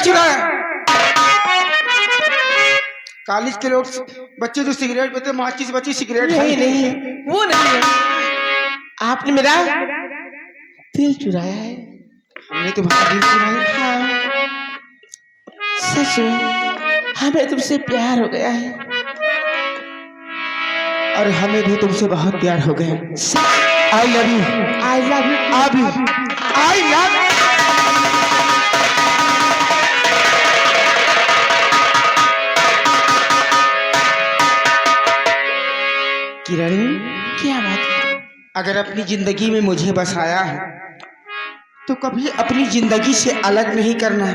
चुराया? कॉलेज के लोग बच्चे जो सिगरेट पीते, माचिस बच्ची सिगरेट नहीं नहीं वो नहीं है, आपने मेरा दिल चुराया है। हमने तुम्हारा दिल चुराया? हाँ सच में हमें तुमसे प्यार हो गया है। और हमें भी तुमसे बहुत प्यार हो गया। I love you, I love you, I love. Kiran, क्या बात है? अगर अपनी जिंदगी में मुझे बसाया है तो कभी अपनी जिंदगी से अलग नहीं करना,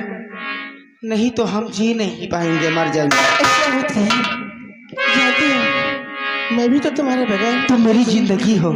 नहीं तो हम जी नहीं पाएंगे, मर जाएंगे। ऐसा होता है, जानती हो मैं भी तो तुम्हारे बगैर। तुम मेरी जिंदगी हो।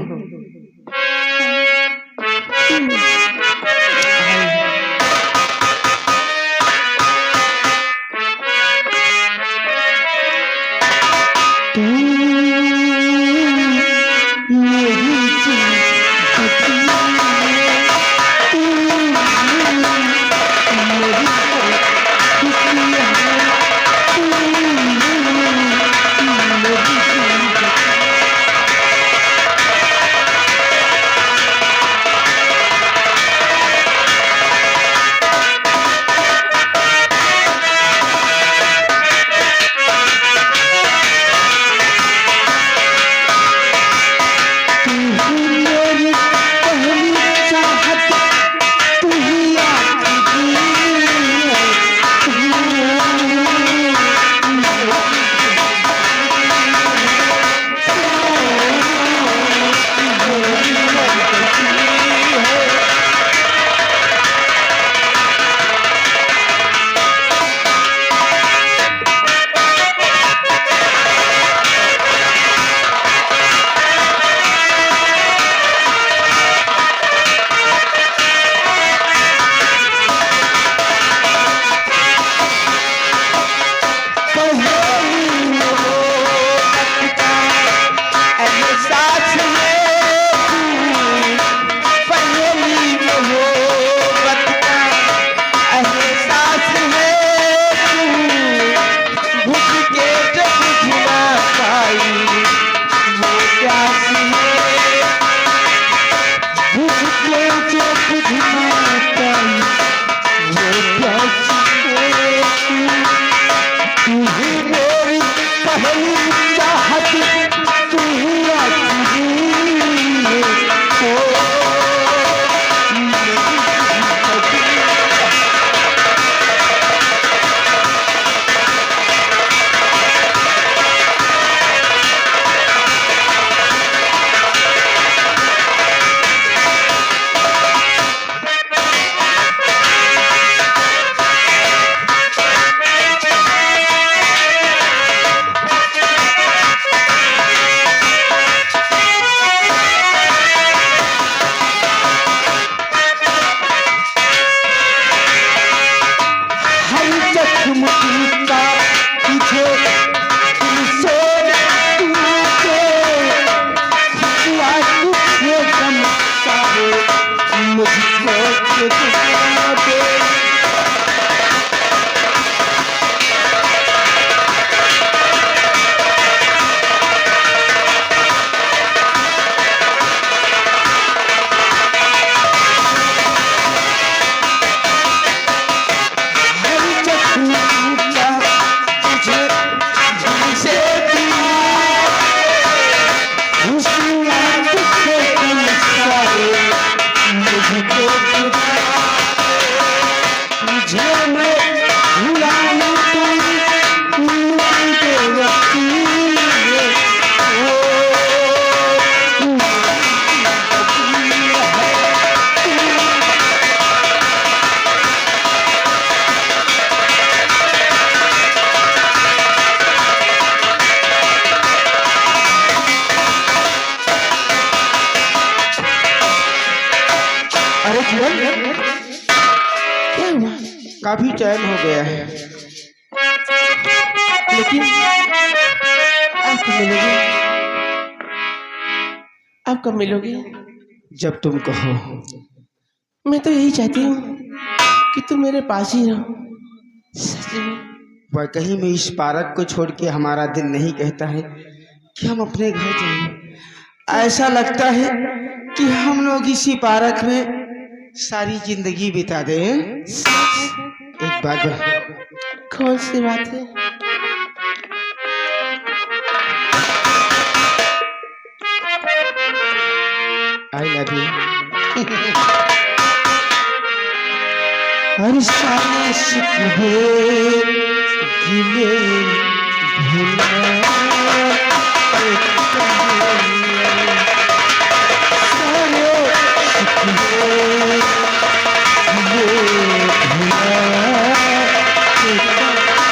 काफी चैन हो गया है, लेकिन आप कब मिलोगे? आप कब मिलोगे? जब तुम कहो। मैं तो यही चाहती हूँ कि तुम मेरे पास ही रहो, सच में वह कहीं में इस पार्क को छोड़ के हमारा दिल नहीं कहता है कि हम अपने घर जाएं। ऐसा लगता है कि हम लोग इसी पार्क में सारी जिंदगी बिता दें। एक बात कौन सी बात है? आई लव यू। हर सारे शिकवे गिले भुला एक कहानी। सारे शिकवे गिले भुला एक कहानी।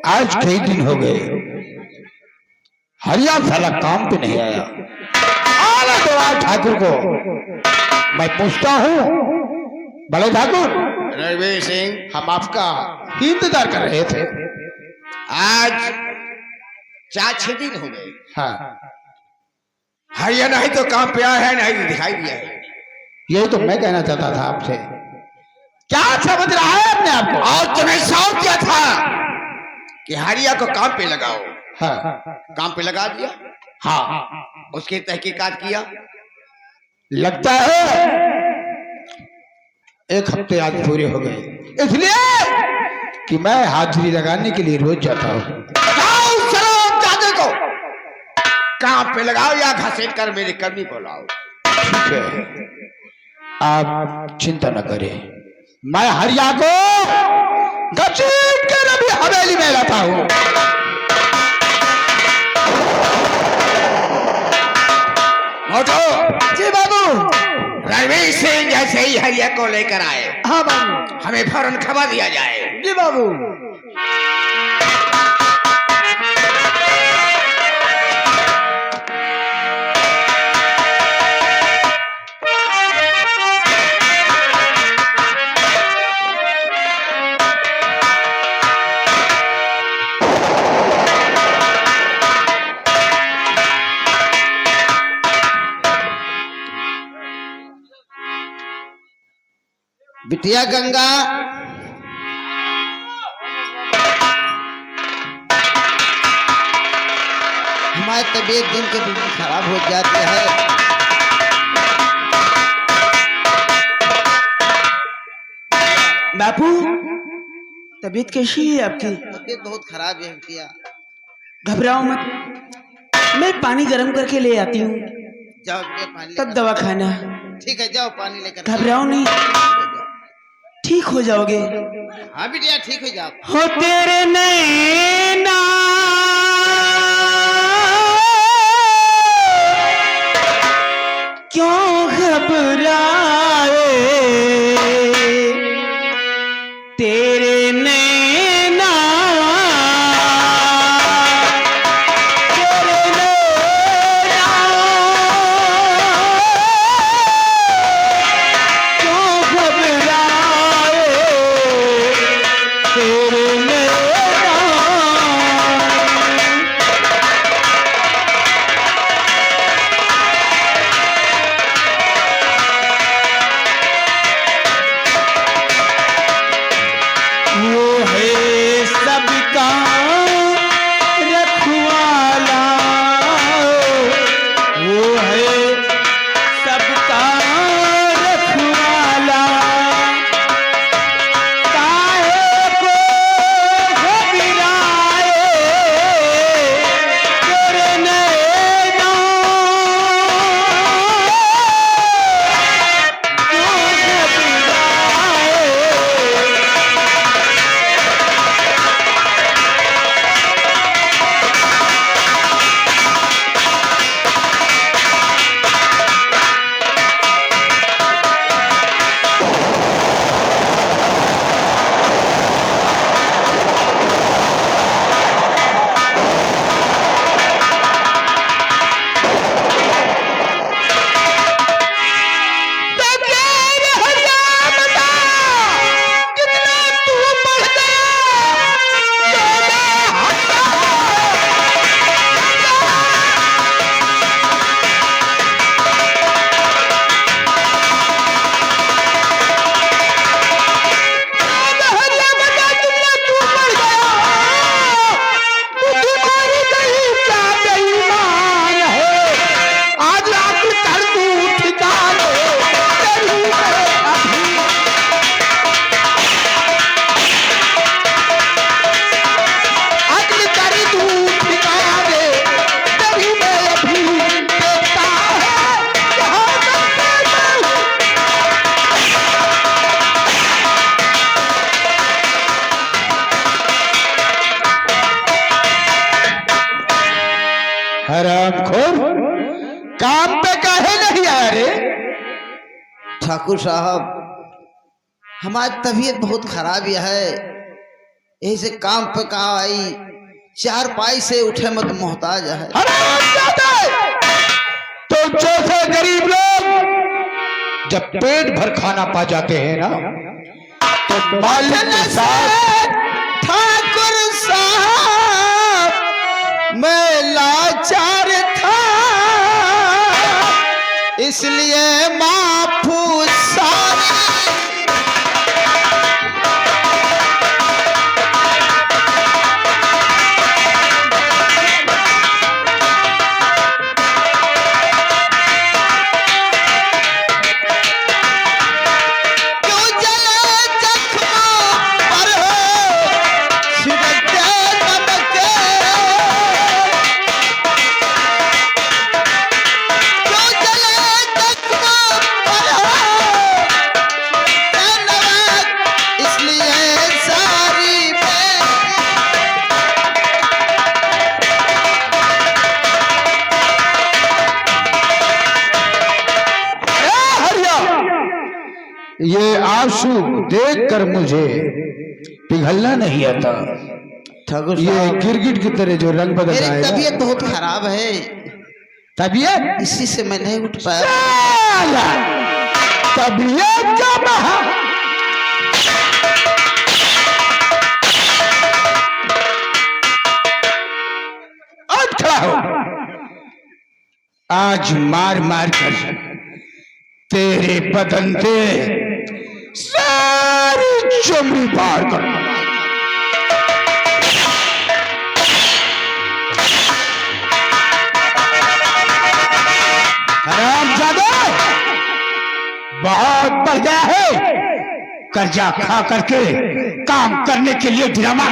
आज कई दिन हो गए हरिया साला काम पे नहीं आया। आना दो आज ठाकुर को। मैं पूछता हूँ भले ठाकुर। रणवीर सिंह, हम आपका ही इंतजार कर रहे थे। आज 4-6 दिन हो गए। हाँ, हरिया नहीं तो काम पे आया है, नहीं तो दिखाई दिया है। यही तो मैं कहना चाहता था आपसे। क्या समझ रहा है अपने आप को? और तुम्हें सौंप दिया था कि हरिया को काम पे लगाओ। हाँ काम पे लगा दिया। हाँ, उसकी तहकीकात किया। लगता है 1 हफ्ते आज पूरे हो गए, इसलिए कि मैं हाजिरी लगाने के लिए रोज जाता हूँ। जाओ चलो जादे को काम पे लगाओ या घसीट कर मेरे कर्मी को लाओ। ठीक है, आप चिंता न करें। मैं हरिया को घसीट कर अभी हवेली में लाता हूँ। मोटो, जी बाबू। रणवीर सिंह जैसे ही हरिया को लेकर आए, हाँ बाबू। हमें फौरन खबर दिया जाए। जी बाबू। बिटिया गंगा, हमारी तबीयत दिन के दिन खराब हो जाती है। बापू, तबीयत कैसी है आपकी? तबीयत बहुत खराब है बिटिया। घबराओ मत, मैं पानी गर्म करके ले आती हूँ, जाओ बिटिया पानी तब दवा खाना। ठीक है, जाओ पानी लेकर। घबराओ नहीं, ठीक हो जाओगे। हाँ बिटिया, ठीक हो जाओ। हो तेरे नैना क्यों घबराए, तेरे नैना, तेरे नैना क्यों घबराए, तेरे नैना। वो है सबका रखवाला, वो है सबका रखवाला, काहे को घबराए, तेरे नैना क्यों घबराए। हरामखोर, काम पे काहे नहीं आया रे? ठाकुर साहब, हमारी तबीयत बहुत खराब है। ऐसे काम पे कहा आई, चार पाई से उठे मत मोहताज है। तो जैसे गरीब लोग जब पेट भर खाना पा जाते हैं ना, तो मालिक के साथ ठाकुर साहब मैं लाचार था, इसलिए माफू सारी ये आंसू देखकर मुझे पिघलना नहीं आता। ठाकुर ये साहब गिरगिट की तरह जो रंग बदल रहा मेरी है तबीयत बहुत खराब है, तबीयत इसी से मैं नहीं उठ पाया। साला, तबीयत का बहा आज खड़ा हो। आज मार मार कर तेरे बदन से सारी चमड़ी बाहर कर हरामजादा, बहुत बढ़ गया है। कर्जा खा करके काम करने के लिए ड्रामा।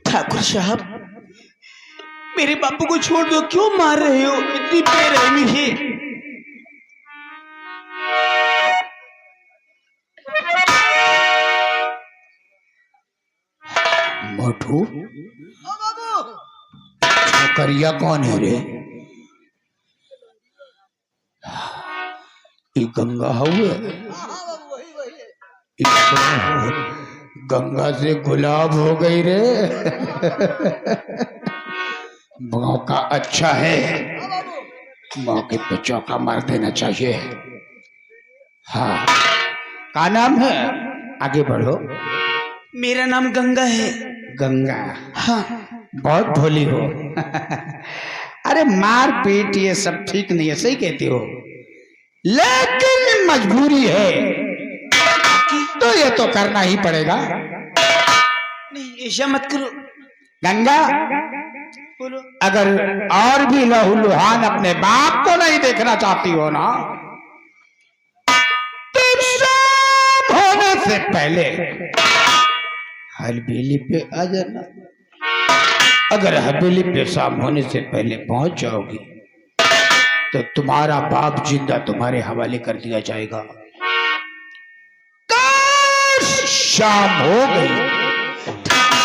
ठाकुर साहब मेरे बापू को छोड़ दो, क्यों मार रहे हो? इतनी बेरहमी है। मोटू, छोकरिया कौन है रे? ये गंगा हुए, गंगा से गुलाब हो गई रे। मौका अच्छा है, मौके पे चौका मार देना चाहिए। हाँ, का नाम है? आगे बढ़ो। मेरा नाम गंगा है। गंगा, हाँ। बहुत भोली हो। अरे मार पीट ये सब ठीक नहीं है, सही कहती हो, लेकिन मजबूरी है तो ये तो करना ही पड़ेगा। नहीं ऐसा मत करो। गंगा, बोलो। अगर और भी लहूलुहान अपने बाप को नहीं देखना चाहती हो ना, तो शाम होने से पहले हवेली पे आ जाना। अगर हवेली पे शाम होने से पहले पहुंच जाओगी तो तुम्हारा बाप जिंदा तुम्हारे हवाले कर दिया जाएगा। शाम हो गई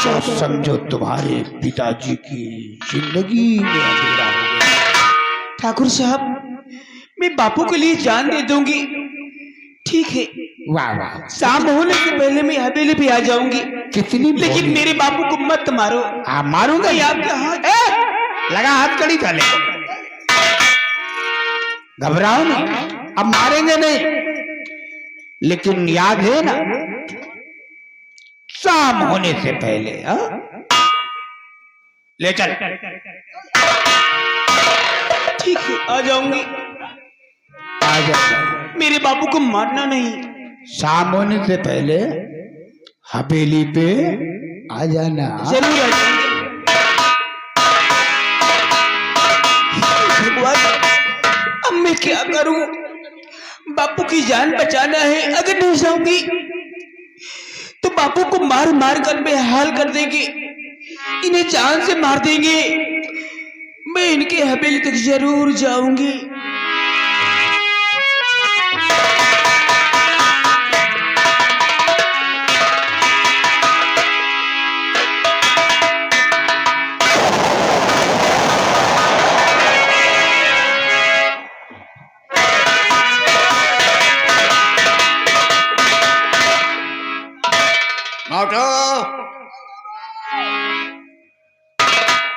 तो समझो तुम्हारे पिताजी की जिंदगी में अंधेरा हो गया। ठाकुर साहब मैं बापू के लिए जान दे दूंगी। ठीक है, वाह वाह, शाम होने से पहले मैं हवेली पे आ जाऊंगी। कितनी लेकिन भोली। मेरे बापू को मत मारो। आप मारूंगा नहीं, आपके हाथ लगा हाथ कड़ी डाले। घबराओ नहीं, अब मारेंगे नहीं, लेकिन याद है ना, शाम होने से पहले। ले चल। ठीक है, आ जाऊंगी। आ जा, मेरे बापू को मारना नहीं। शाम होने से पहले हवेली पे आ जाना। जरूर आ जाऊंगी। भगवान अब मैं क्या करूं? बापू की जान बचाना है। अगर नहीं जाऊंगी तो बापू को मार मार कर बेहाल कर देंगे, इन्हें जान से मार देंगे। मैं इनके हवेली तक जरूर जाऊंगी।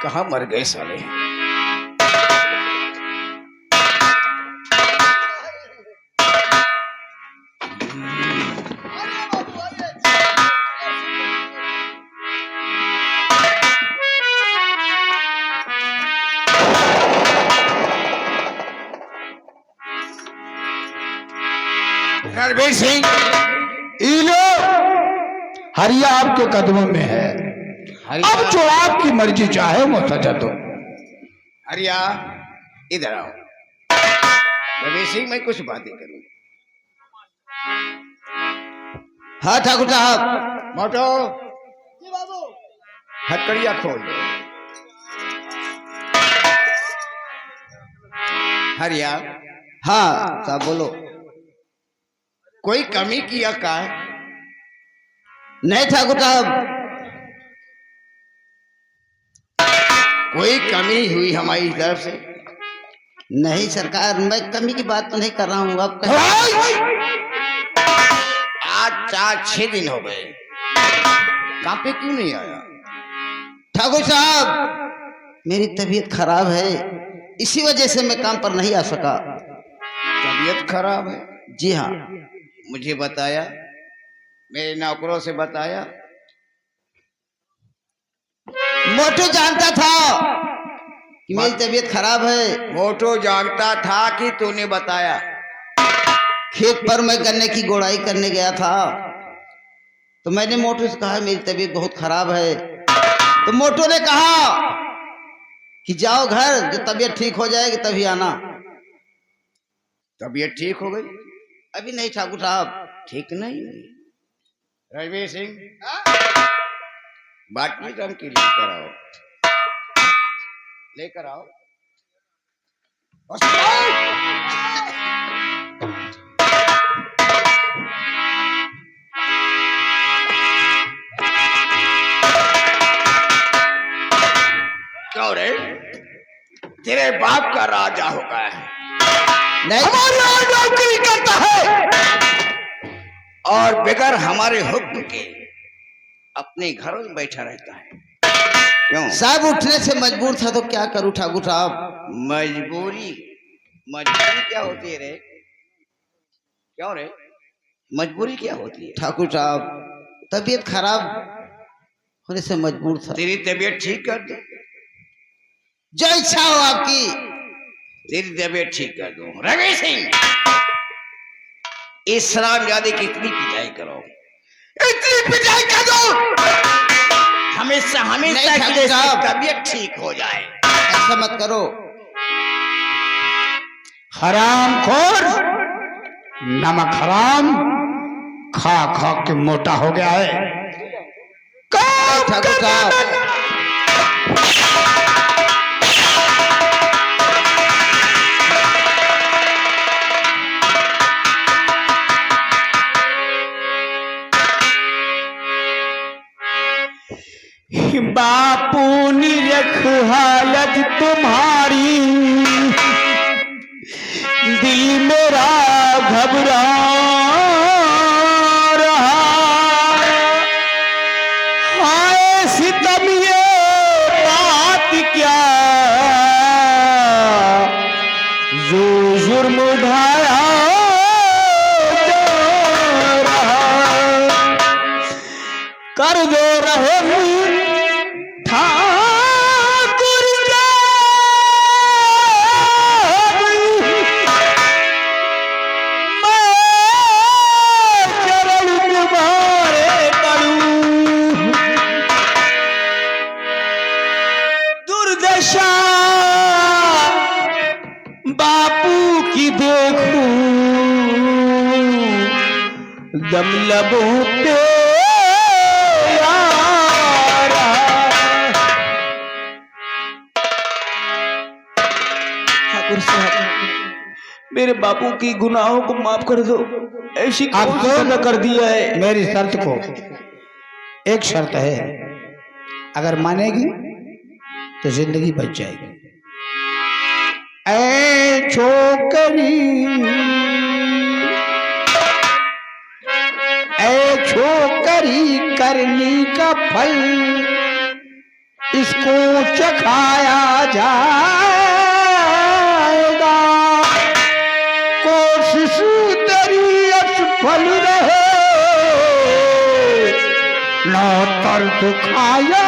कहाँ मर गए साले। रणवीर सिंह, इलो हरिया आपके कदमों में है। अब जो आपकी मर्जी चाहे वो सजा दो। हरिया इधर आओ। रणवीर सिंह, मैं कुछ बातें करूं। हाँ ठाकुर साहब। मोटो हथकड़िया खोल दो। हरिया, हाँ साहब बोलो। कोई कमी किया का? नहीं ठाकुर साहब, कोई कमी हुई हमारी तरफ से? नहीं सरकार, मैं कमी की बात तो नहीं कर रहा हूँ। आप आज 4-6 दिन हो गए, काम पे क्यों नहीं आया? ठाकुर साहब, मेरी तबीयत खराब है, इसी वजह से मैं काम पर नहीं आ सका। तबीयत खराब है? जी हाँ। मुझे बताया, मेरे नौकरों से बताया? मोटू जानता था कि मेरी तबीयत खराब है। मोटो जानता था कि तूने बताया? खेत पर मैं गन्ने की गोड़ाई करने गया था, तो मैंने मोटू से कहा मेरी तबीयत बहुत खराब है। तो मोटू ने कहा कि जाओ घर, जब तबीयत ठीक हो जाएगी तभी आना। तबीयत ठीक हो गई? अभी नहीं ठाकुर साहब। ठीक नहीं हुई? रणवीर सिंह, बाटली रंग की लेकर आओ, लेकर आओ। क्यों रे, तेरे बाप का राजा होगा है, नहीं, हमारे यहाँ नौकरी करता है और बगैर हमारे हुक्म के अपने घरों में बैठा रहता है। क्यों? साहब उठने से मजबूर था तो क्या करूं ठाकुर साहब। मजबूरी? मजबूरी क्या होती है रे? क्यों रे, मजबूरी क्या होती है? ठाकुर साहब, तबीयत खराब होने से मजबूर था। तेरी तबीयत ठीक कर दो, जो इच्छा हो आपकी। तेरी तबीयत ठीक कर दो। रवि सिंह, इस रामजादे की इतनी पिटाई करो, इतनी पिटाई कर दो, हमेशा हमेशा नहीं के ठाकुर लिए साहब। तबीयत ठीक हो जाए। ऐसा मत करो। हरामखोर, नमक हराम खा खा के मोटा हो गया है। ठाकुर साहब, बापू निरख हालत तुम्हारी, दिल मेरा घबरा रहा। हाय सितम ये बात क्या, जो जुर्म उठाया जा रहा। कर दो रहे ठाकुर मैं चरण तुम्हारे करूं। दुर्दशा बापू की देखूं, दम लबों पे मेरे बापू की गुनाहों को माफ कर दो। ऐसी आप कौन सी तो सजा कर दिया है? मेरी शर्त को, एक शर्त है, अगर मानेगी तो जिंदगी बच जाएगी। ऐ छोकरी, ऐ छोकरी करनी का फल, इसको चखा और दुखाया।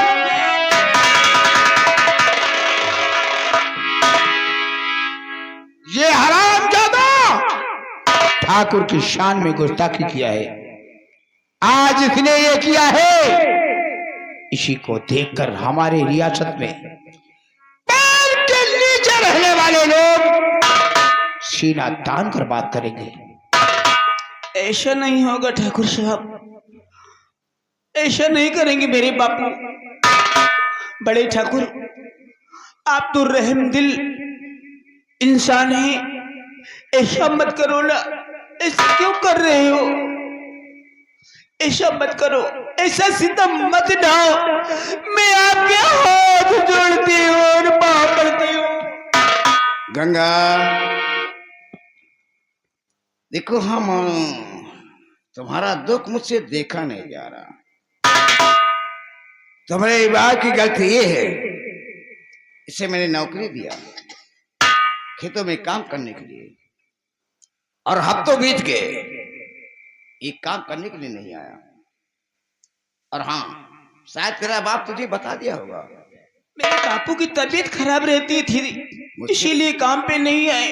ये हरामजादा ठाकुर की शान में गुस्ताखी किया है। आज इसने ये किया है, इसी को देखकर हमारे रियासत में पैर के नीचे रहने वाले लोग सीना तान कर बात करेंगे। ऐसा नहीं होगा ठाकुर साहब, ऐसा नहीं करेंगे मेरे बापू। बड़े ठाकुर, आप तो रहम दिल इंसान हैं, ऐसा मत करो ना। ऐसा क्यों कर रहे हो? ऐसा मत करो, ऐसा सितम मत ढाओ। मैं आपके हाथ जोड़ती हूँ और पाँव पड़ती हूँ। गंगा, देखो, हम तुम्हारा दुख मुझसे देखा नहीं जा रहा। तुम्हारे बाप की गलती ये है, इसे मैंने नौकरी दिया खेतों में काम करने के लिए, और हफ्तों बीत गए, ये काम करने के लिए नहीं आया। और हाँ, शायद तेरा बाप तुझे बता दिया होगा, मेरे बापू की तबीयत खराब रहती थी, इसीलिए काम पे नहीं आए।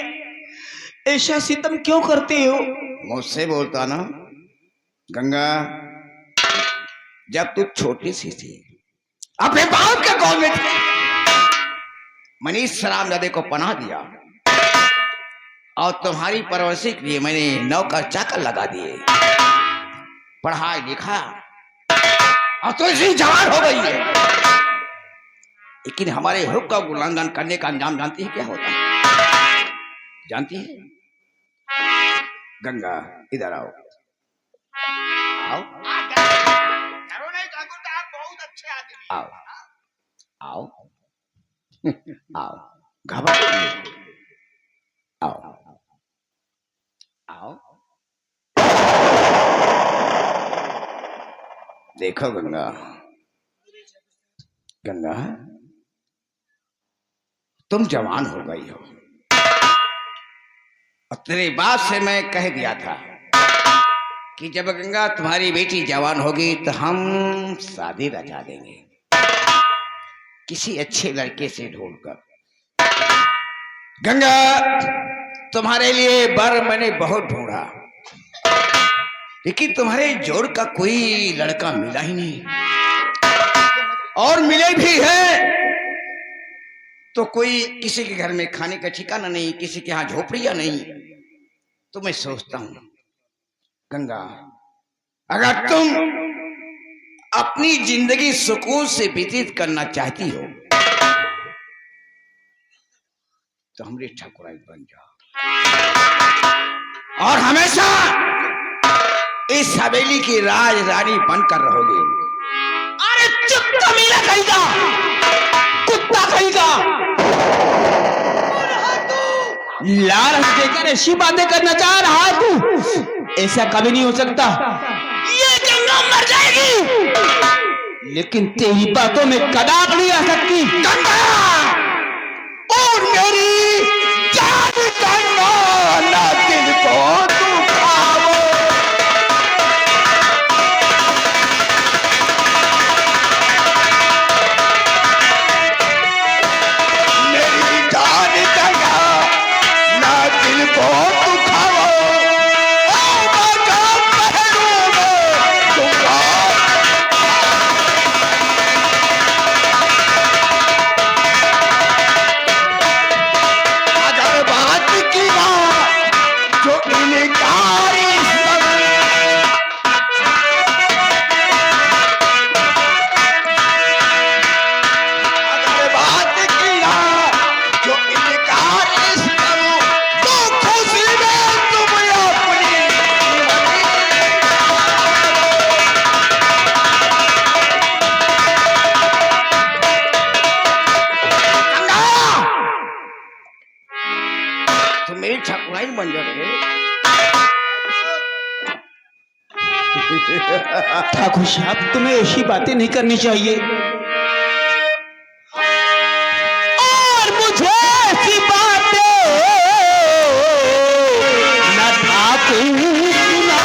ऐसा सितम क्यों करते हो? मुझसे बोलता ना गंगा, जब तू छोटी सी थी, अपने बाप के कॉल में थी, मनीष हरामजादे को पनाह दिया और तुम्हारी परवरिश के लिए मैंने नौकर चाकर लगा दिए, पढ़ाई लिखा, और तो इसी जवान हो गई है। लेकिन हमारे हुक्म का उल्लंघन करने का अंजाम जानती है क्या होता है? जानती है? गंगा, इधर आओ। आओ, आओ, आओ, आओ, घबराओ नहीं। आओ, आओ। देखो गंगा, गंगा, तुम जवान हो गई हो, और तेरे बाप से मैं कह दिया था कि जब गंगा तुम्हारी बेटी जवान होगी तो हम शादी रचा देंगे किसी अच्छे लड़के से ढूंढकर। गंगा, तुम्हारे लिए बर मैंने बहुत ढूंढा, लेकिन तुम्हारे जोड़ का कोई लड़का मिला ही नहीं, और मिले भी है तो कोई किसी के घर में खाने का ठिकाना नहीं, किसी के यहाँ झोपड़ियां नहीं। तो मैं सोचता हूं गंगा, अगर तुम अपनी जिंदगी सुकून से व्यतीत करना चाहती हो तो हमरे ठाकुराई बन जाओ, और हमेशा इस हवेली की राज रानी बनकर रहोगे। अरे चुप कमीना कहेगा, कुत्ता कहेगा, लालच देकर ऐसी बातें करना चाह रहा तू? ऐसा कभी नहीं हो सकता। ये गंगा मर जाएगी, लेकिन तेरी बातों में कदाप नहीं आ सकती। गंगा, और मेरी जान गंगा, ना दिल को दुखाओ। मेरी जान गंगा, ना दिल को दुखाओ। ओ बाजा पहलू में दूंगा। अगर बात की बात जो इनकारी अगर बात की बात जो इनकारी करो तो खुशी में तुम अपनी तो मेरी ठाकुराई बन जाओगे। ठाकुर साहब, तुम्हें ऐसी बातें नहीं करनी चाहिए, और मुझे ऐसी बातें न ठाकुर सुना।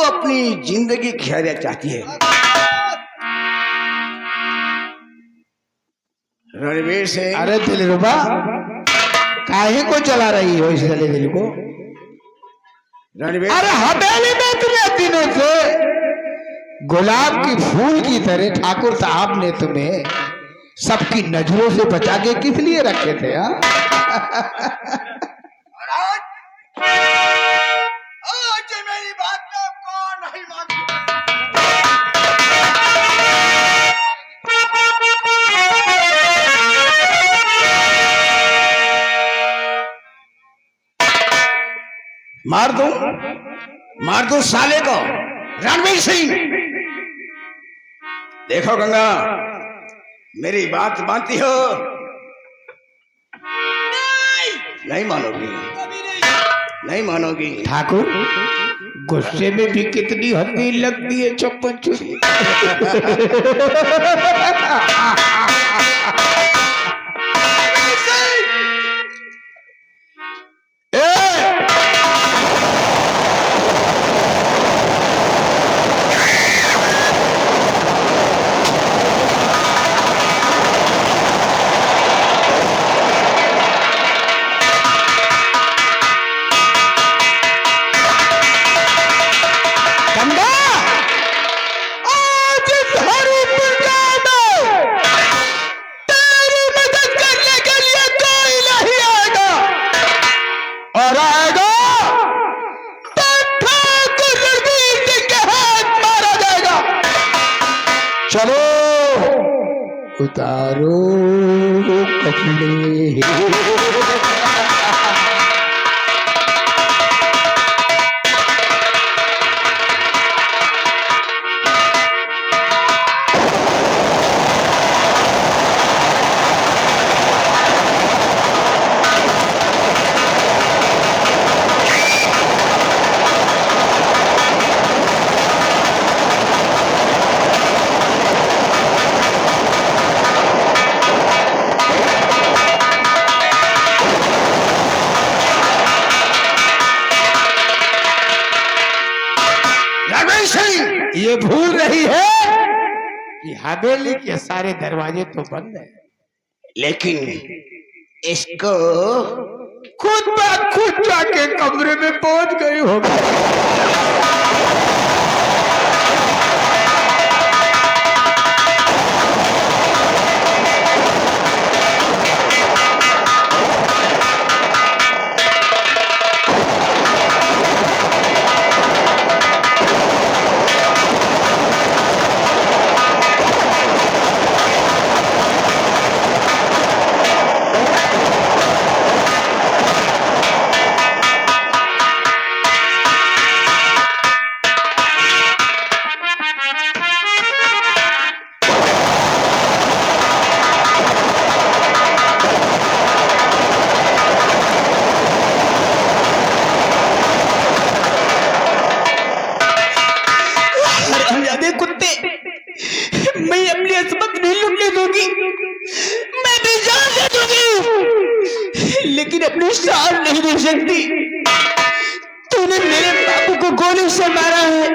अपनी जिंदगी खैरियत चाहती है। रणवीर सिंह, अरे दिलरुबा, काहे को चला रही हो इस जले दिल को? रणवीर, अरे हवेली में इतने दिनों से गुलाब की फूल की तरह ठाकुर साहब ने तुम्हें सबकी नजरों से बचा के किस लिए रखे थे? आज मेरी बात में कौन नहीं मानता? मार दो साले को। रणवीर सिंह, देखो गंगा, मेरी बात मानती हो? नहीं मानोगी, नहीं मानोगी। ठाकुर, गुस्से में भी कितनी हल्दी लगती है चप्पन छुरी। चलो उतारो कपड़े। ये भूल रही है कि हवेली के सारे दरवाजे तो बंद है, लेकिन इसको खुद ब खुद जाके कमरे में पहुंच गई होगी। लेकिन अपनी शान नहीं दे सकती। तूने मेरे बापू को गोली से मारा है,